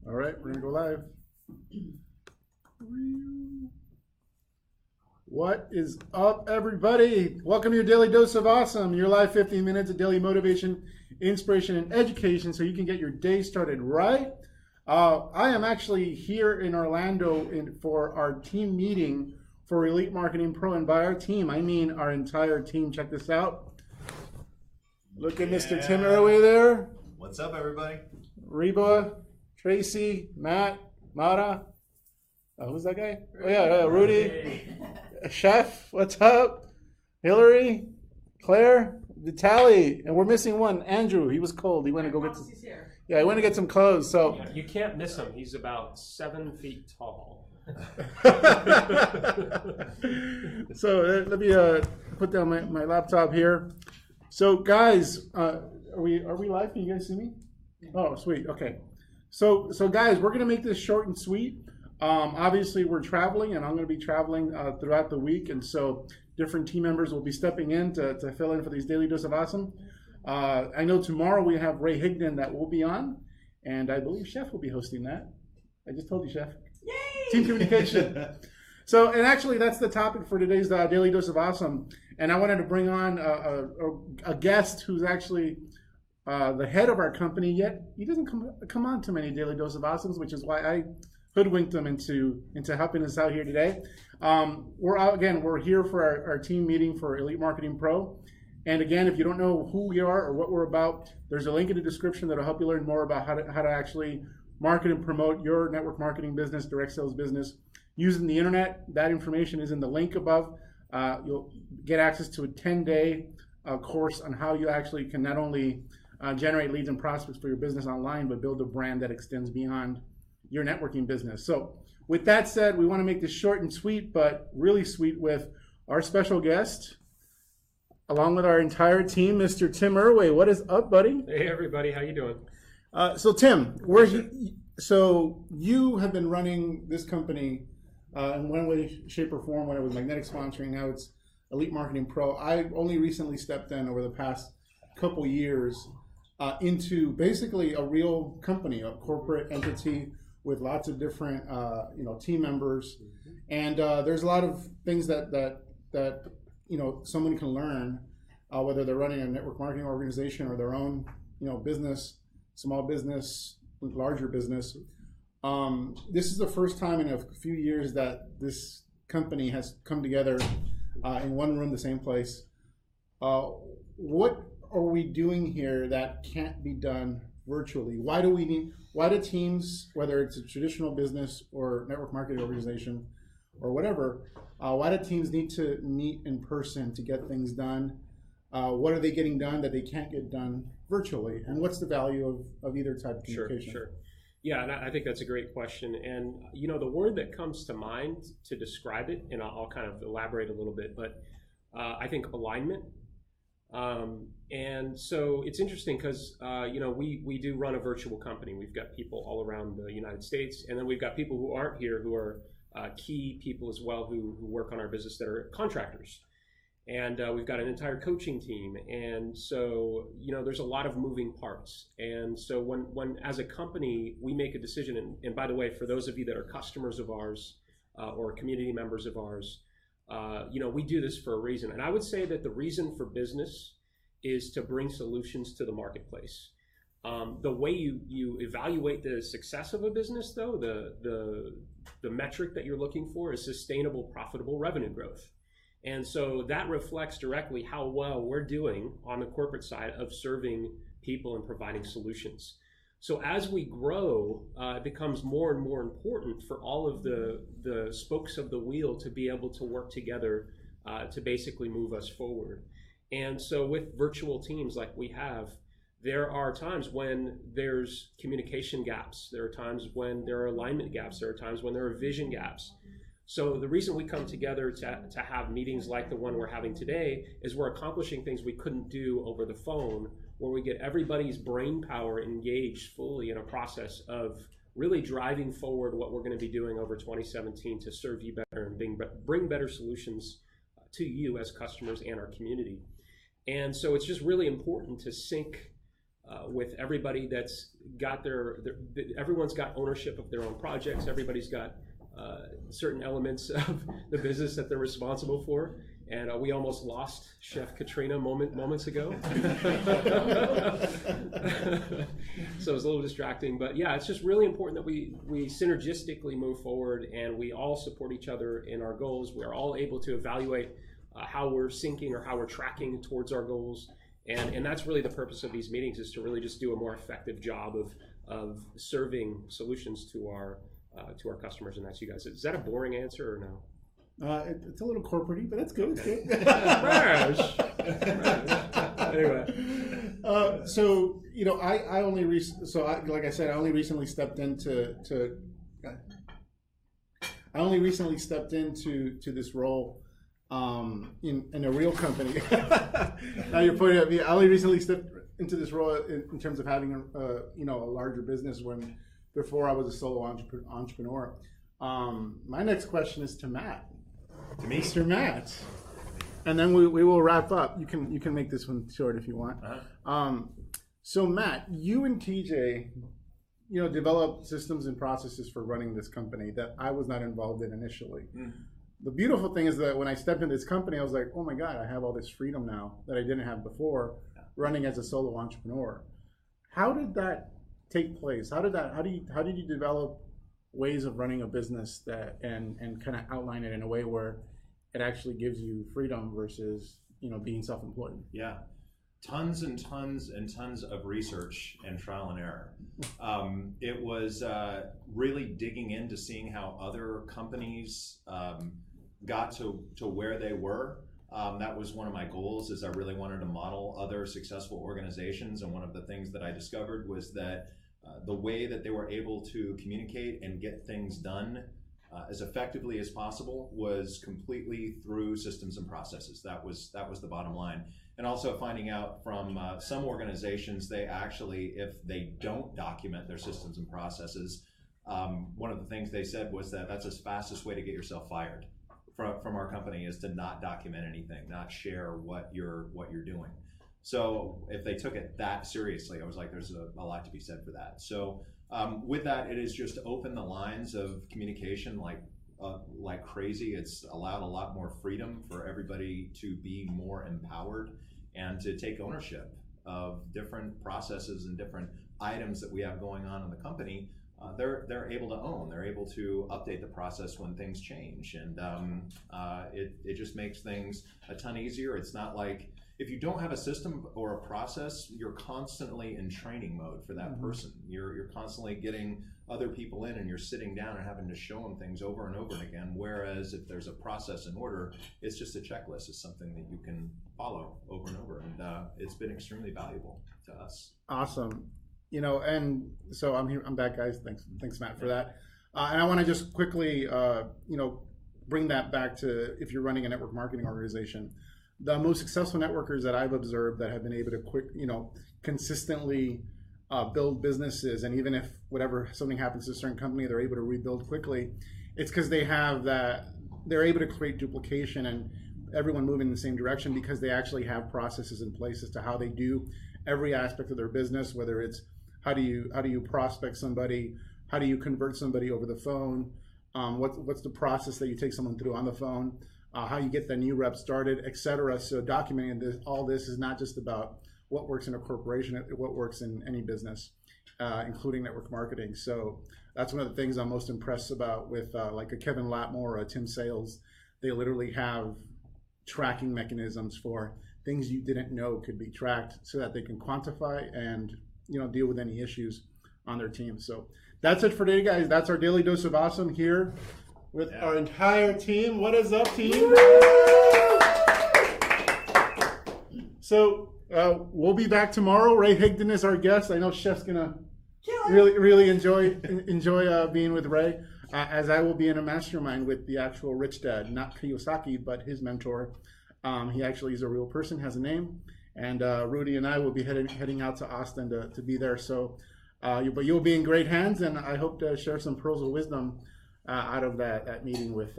All right, we're gonna go live. What is up, everybody? Welcome to your Daily Dose of Awesome, your live 15 minutes of daily motivation, inspiration, and education so you can get your day started right. I am actually here in Orlando for our team meeting for Elite Marketing Pro, and by our team, I mean our entire team. Check this out. Look at Mr. Tim Erway there. What's up, everybody? Reba, Tracy, Matt, Mara. Who's that guy? Oh, yeah, Rudy. Chef, what's up? Hillary, Claire, Vitaly, and we're missing one, Andrew. He was cold. He went to go get some. Yeah, he went to get some clothes. So you can't miss him. He's about 7 feet tall. So let me put down my laptop here. So guys, are we live? Can you guys see me? Oh, sweet. Okay. So guys, we're gonna make this short and sweet. Obviously, we're traveling, and I'm going to be traveling throughout the week, and so different team members will be stepping in to fill in for these Daily Dose of Awesome. I know tomorrow we have Ray Higdon that will be on, and I believe Chef will be hosting that. I just told you, Chef. Yay! Team communication. So, and actually, that's the topic for today's Daily Dose of Awesome, and I wanted to bring on a guest who's actually the head of our company, yet he doesn't come on too many Daily Dose of Awesomes, which is why I hoodwinked them into helping us out here today. We're here for our team meeting for Elite Marketing Pro. And again, if you don't know who we are or what we're about, there's a link in the description that'll help you learn more about how to actually market and promote your network marketing business, direct sales business using the internet. That information is in the link above. You'll get access to a 10-day course on how you actually can not only generate leads and prospects for your business online, but build a brand that extends beyond your networking business. So with that said, we want to make this short and sweet, but really sweet with our special guest, along with our entire team, Mr. Tim Erway. What is up, buddy? Hey, everybody. How you doing? So Tim, so you have been running this company in one way, shape, or form when it was Magnetic Sponsoring. Now it's Elite Marketing Pro. I only recently stepped in over the past couple years into basically a real company, a corporate entity with lots of different team members, and there's a lot of things that someone can learn, whether they're running a network marketing organization or their own business, small business, larger business. This is the first time in a few years that this company has come together in one room, the same place. What are we doing here that can't be done virtually? Why do teams, whether it's a traditional business or network marketing organization or whatever, why do teams need to meet in person to get things done? What are they getting done that they can't get done virtually? And what's the value of either type of communication? Sure. Yeah, and I think that's a great question. And, the word that comes to mind to describe it, and I'll kind of elaborate a little bit, but I think alignment. And so it's interesting because, we do run a virtual company. We've got people all around the United States, and then we've got people who aren't here who are key people as well who work on our business that are contractors. And we've got an entire coaching team. And so, there's a lot of moving parts. And so when as a company, we make a decision, and by the way, for those of you that are customers of ours or community members of ours, we do this for a reason. And I would say that the reason for business is to bring solutions to the marketplace. The way you evaluate the success of a business, though, the metric that you're looking for is sustainable, profitable revenue growth. And so that reflects directly how well we're doing on the corporate side of serving people and providing solutions. So as we grow, it becomes more and more important for all of the spokes of the wheel to be able to work together to basically move us forward. And so with virtual teams like we have, there are times when there's communication gaps. There are times when there are alignment gaps. There are times when there are vision gaps. So the reason we come together to have meetings like the one we're having today is we're accomplishing things we couldn't do over the phone, where we get everybody's brain power engaged fully in a process of really driving forward what we're going to be doing over 2017 to serve you better and bring better solutions to you as customers and our community. And so it's just really important to sync with everybody that's got everyone's got ownership of their own projects. Everybody's got certain elements of the business that they're responsible for. And we almost lost Chef Katrina moments ago. So it was a little distracting. But yeah, it's just really important that we synergistically move forward and we all support each other in our goals. We're all able to evaluate how we're syncing or how we're tracking towards our goals. And that's really the purpose of these meetings, is to really just do a more effective job of serving solutions to our customers, and that's you guys. Is that a boring answer or no? It's a little corporate-y, but that's good. Okay. It's good. Anyway. So I only like I said, I only recently stepped into this role in a real company. Now you're pointing at me. I only recently stepped into this role in terms of having a larger business. When before I was a solo entrepreneur. My next question is to Matt. To me, Mr. Matt, and then we will wrap up. You can make this one short if you want. So Matt, you and TJ, developed systems and processes for running this company that I was not involved in initially. The beautiful thing is that when I stepped into this company, I was like, oh my God, I have all this freedom now that I didn't have before, running as a solo entrepreneur. How did that take place? How did you develop ways of running a business that and kind of outline it in a way where it actually gives you freedom versus being self-employed? Yeah, tons and tons and tons of research and trial and error. It was really digging into seeing how other companies got to where they were. That was one of my goals, is I really wanted to model other successful organizations, and one of the things that I discovered was that the way that they were able to communicate and get things done as effectively as possible was completely through systems and processes. That was the bottom line. And also finding out from some organizations, they actually, if they don't document their systems and processes, one of the things they said was that that's the fastest way to get yourself fired from our company, is to not document anything, not share what you're doing. So if they took it that seriously, I was like, there's a lot to be said for that. So with that, it is just open the lines of communication like crazy. It's allowed a lot more freedom for everybody to be more empowered and to take ownership of different processes and different items that we have going on in the company. They're able to own. They're able to update the process when things change, and it just makes things a ton easier. It's not like, if you don't have a system or a process, you're constantly in training mode for that person. You're constantly getting other people in, and you're sitting down and having to show them things over and over again. Whereas if there's a process in order, it's just a checklist. It's something that you can follow over and over, and it's been extremely valuable to us. Awesome. And so I'm here. I'm back, guys. Thanks, Matt, for that. And I want to just quickly, bring that back to, if you're running a network marketing organization. The most successful networkers that I've observed that have been able to consistently build businesses, and even if something happens to a certain company, they're able to rebuild quickly. It's because they're able to create duplication and everyone moving in the same direction, because they actually have processes in place as to how they do every aspect of their business, whether it's how do you prospect somebody, how do you convert somebody over the phone, what's the process that you take someone through on the phone, how you get the new rep started, etc. So documenting all this is not just about what works in a corporation, what works in any business, including network marketing. So that's one of the things I'm most impressed about with like a Kevin Latmore or a Tim Sales. They literally have tracking mechanisms for things you didn't know could be tracked, so that they can quantify and deal with any issues on their team. So that's it for today, guys. That's our daily dose of awesome here with our entire team. What is up, team? So we'll be back tomorrow. Ray Higdon is our guest. I know Chef's gonna really enjoy being with Ray, as I will be in a mastermind with the actual rich dad, not Kiyosaki, but his mentor. He actually is a real person, has a name, and Rudy and I will be heading out to Austin to be there. So, but you'll be in great hands, and I hope to share some pearls of wisdom out of that meeting with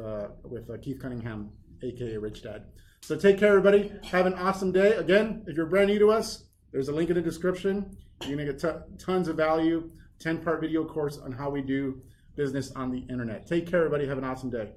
Keith Cunningham, aka Rich Dad. So take care, everybody. Have an awesome day. Again, if you're brand new to us, there's a link in the description. You're going to get tons of value, 10-part video course on how we do business on the internet. Take care, everybody. Have an awesome day.